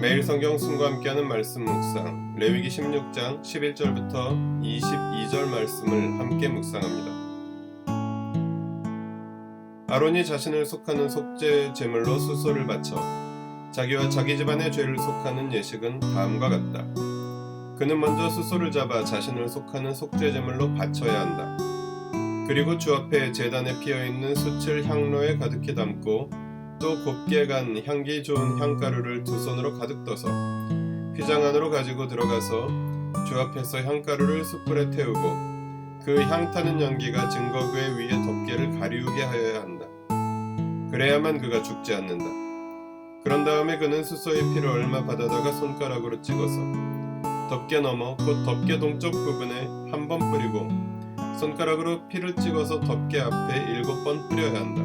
매일 성경 순과 함께하는 말씀 묵상, 레위기 16장 11절부터 22절 말씀을 함께 묵상합니다. 아론이 자신을 속하는 속죄 제물로 수소를 바쳐 자기와 자기 집안의 죄를 속하는 예식은 다음과 같다. 그는 먼저 수소를 잡아 자신을 속하는 속죄 제물로 바쳐야 한다. 그리고 주 앞에 제단에 피어있는 숯을 향로에 가득히 담고 또 곱게 간 향기 좋은 향가루를 두 손으로 가득 떠서 휘장 안으로 가지고 들어가서 주 앞에서 향가루를 숯불에 태우고 그 향타는 연기가 증거궤 위에 덮개를 가리우게 하여야 한다. 그래야만 그가 죽지 않는다. 그런 다음에 그는 수소의 피를 얼마 받아다가 손가락으로 찍어서 덮개 너머 곧 덮개 동쪽 부분에 한 번 뿌리고 손가락으로 피를 찍어서 덮개 앞에 7번 뿌려야 한다.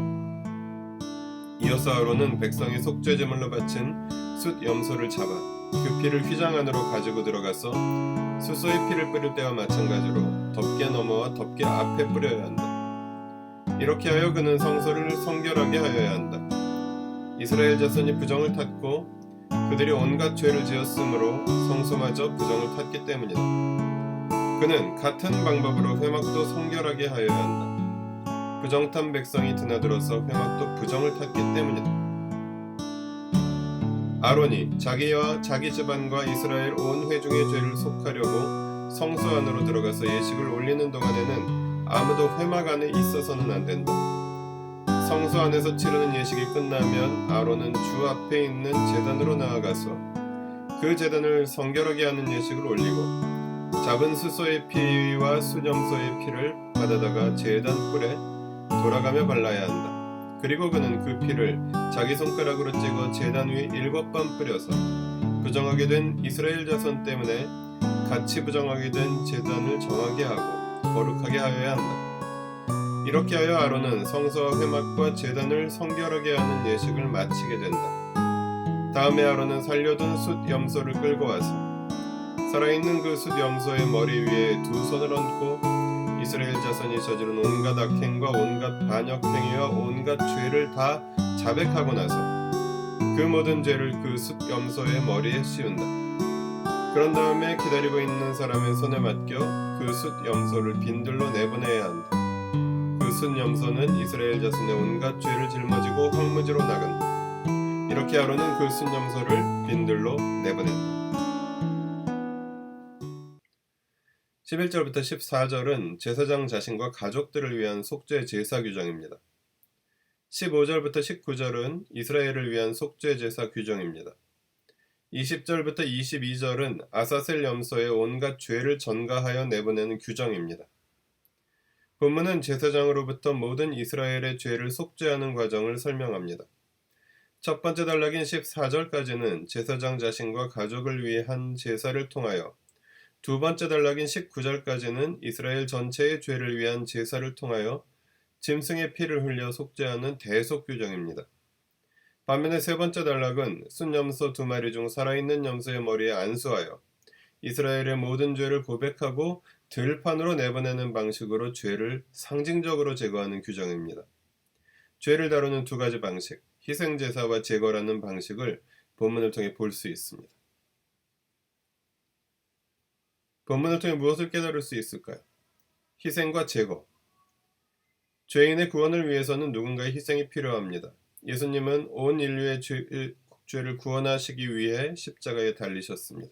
이어서 아론은 백성이 속죄 제물로 바친 숫 염소를 잡아 그 피를 휘장 안으로 가지고 들어가서 수소의 피를 뿌릴 때와 마찬가지로 덮개 너머와 덮개 앞에 뿌려야 한다. 이렇게 하여 그는 성소를 성결하게 하여야 한다. 이스라엘 자손이 부정을 탔고 그들이 온갖 죄를 지었으므로 성소마저 부정을 탔기 때문이다. 그는 같은 방법으로 회막도 성결하게 하여야 한다. 부정탄 백성이 드나들어서 회막도 부정을 탔기 때문이다. 아론이 자기와 자기 집안과 이스라엘 온 회중의 죄를 속하려고 성소 안으로 들어가서 예식을 올리는 동안에는 아무도 회막 안에 있어서는 안 된다. 성소 안에서 치르는 예식이 끝나면 아론은 주 앞에 있는 제단으로 나아가서 그 제단을 성결하게 하는 예식을 올리고 잡은 수소의 피와 숫염소의 피를 받아다가 제단 뿔에 돌아가며 발라야 한다. 그리고 그는 그 피를 자기 손가락으로 찍어 제단 위에 7번 뿌려서 부정하게 된 이스라엘 자손 때문에 같이 부정하게 된 제단을 정하게 하고 거룩하게 하여야 한다. 이렇게 하여 아론은 성소와 회막과 제단을 성결하게 하는 예식을 마치게 된다. 다음에 아론은 살려둔 숫 염소를 끌고 와서 살아있는 그 숫 염소의 머리 위에 두 손을 얹고 이스라엘 자손이 저지른 온갖 악행과 온갖 반역행위와 온갖 죄를 다 자백하고 나서 그 모든 죄를 그 숫 염소의 머리에 씌운다. 그런 다음에 기다리고 있는 사람의 손에 맡겨 그 숫 염소를 빈들로 내보내야 한다. 그 숫 염소는 이스라엘 자손의 온갖 죄를 짊어지고 황무지로 나간다. 이렇게 아론은 그 숫 염소를 빈들로 내보낸다. 11절부터 14절은 제사장 자신과 가족들을 위한 속죄 제사 규정입니다. 15절부터 19절은 이스라엘을 위한 속죄 제사 규정입니다. 20절부터 22절은 아사셀 염소의 온갖 죄를 전가하여 내보내는 규정입니다. 본문은 제사장으로부터 모든 이스라엘의 죄를 속죄하는 과정을 설명합니다. 첫 번째 단락인 14절까지는 제사장 자신과 가족을 위한 제사를 통하여 두 번째 단락인 19절까지는 이스라엘 전체의 죄를 위한 제사를 통하여 짐승의 피를 흘려 속죄하는 대속 규정입니다. 반면에 세 번째 단락은 숫염소 2마리 중 살아있는 염소의 머리에 안수하여 이스라엘의 모든 죄를 고백하고 들판으로 내보내는 방식으로 죄를 상징적으로 제거하는 규정입니다. 죄를 다루는 두 가지 방식, 희생제사와 제거라는 방식을 본문을 통해 볼 수 있습니다. 본문을 통해 무엇을 깨달을 수 있을까요? 희생과 제거. 죄인의 구원을 위해서는 누군가의 희생이 필요합니다. 예수님은 온 인류의 죄를 구원하시기 위해 십자가에 달리셨습니다.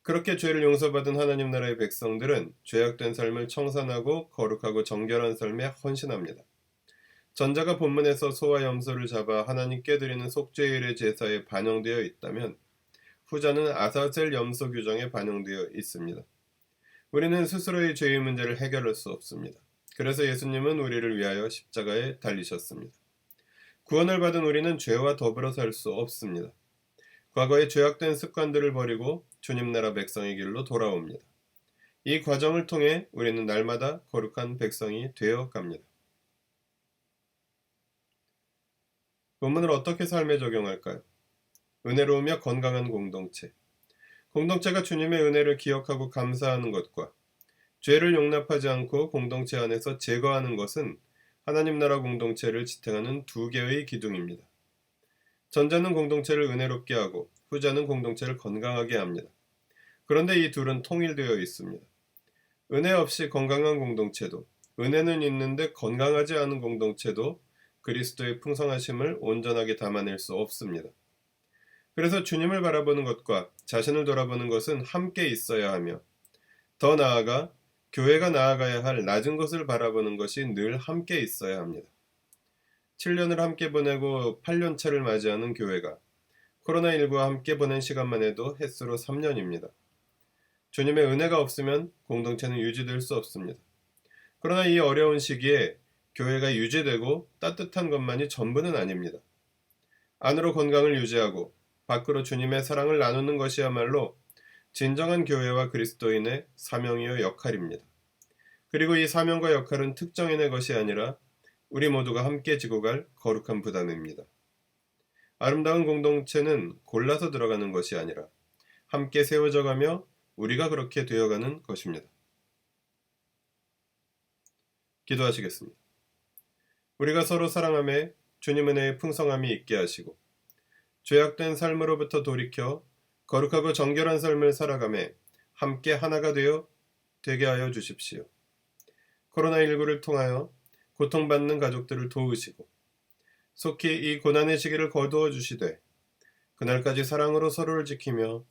그렇게 죄를 용서받은 하나님 나라의 백성들은 죄악된 삶을 청산하고 거룩하고 정결한 삶에 헌신합니다. 전자가 본문에서 소와 염소를 잡아 하나님께 드리는 속죄일의 제사에 반영되어 있다면 후자는 아사셀 염소 규정에 반영되어 있습니다. 우리는 스스로의 죄의 문제를 해결할 수 없습니다. 그래서 예수님은 우리를 위하여 십자가에 달리셨습니다. 구원을 받은 우리는 죄와 더불어 살 수 없습니다. 과거의 죄악된 습관들을 버리고 주님 나라 백성의 길로 돌아옵니다. 이 과정을 통해 우리는 날마다 거룩한 백성이 되어 갑니다. 본문을 어떻게 삶에 적용할까요? 은혜로우며 건강한 공동체. 공동체가 주님의 은혜를 기억하고 감사하는 것과 죄를 용납하지 않고 공동체 안에서 제거하는 것은 하나님 나라 공동체를 지탱하는 두 개의 기둥입니다. 전자는 공동체를 은혜롭게 하고 후자는 공동체를 건강하게 합니다. 그런데 이 둘은 통일되어 있습니다. 은혜 없이 건강한 공동체도, 은혜는 있는데 건강하지 않은 공동체도 그리스도의 풍성하심을 온전하게 담아낼 수 없습니다. 그래서 주님을 바라보는 것과 자신을 돌아보는 것은 함께 있어야 하며, 더 나아가 교회가 나아가야 할 낮은 것을 바라보는 것이 늘 함께 있어야 합니다. 7년을 함께 보내고 8년 차를 맞이하는 교회가 코로나19와 함께 보낸 시간만 해도 햇수로 3년입니다. 주님의 은혜가 없으면 공동체는 유지될 수 없습니다. 그러나 이 어려운 시기에 교회가 유지되고 따뜻한 것만이 전부는 아닙니다. 안으로 건강을 유지하고 밖으로 주님의 사랑을 나누는 것이야말로 진정한 교회와 그리스도인의 사명이요 역할입니다. 그리고 이 사명과 역할은 특정인의 것이 아니라 우리 모두가 함께 지고 갈 거룩한 부담입니다. 아름다운 공동체는 골라서 들어가는 것이 아니라 함께 세워져 가며 우리가 그렇게 되어가는 것입니다. 기도하시겠습니다. 우리가 서로 사랑함에 주님 은혜의 풍성함이 있게 하시고 죄악된 삶으로부터 돌이켜 거룩하고 정결한 삶을 살아가며 함께 하나가 되게 하여 주십시오. 코로나19를 통하여 고통받는 가족들을 도우시고 속히 이 고난의 시기를 거두어 주시되 그날까지 사랑으로 서로를 지키며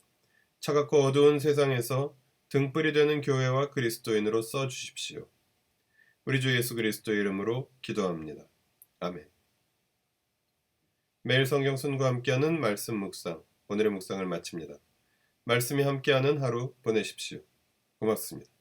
차갑고 어두운 세상에서 등불이 되는 교회와 그리스도인으로 써주십시오. 우리 주 예수 그리스도의 이름으로 기도합니다. 아멘. 매일 성경 순과 함께하는 말씀 묵상, 오늘의 묵상을 마칩니다. 말씀이 함께하는 하루 보내십시오. 고맙습니다.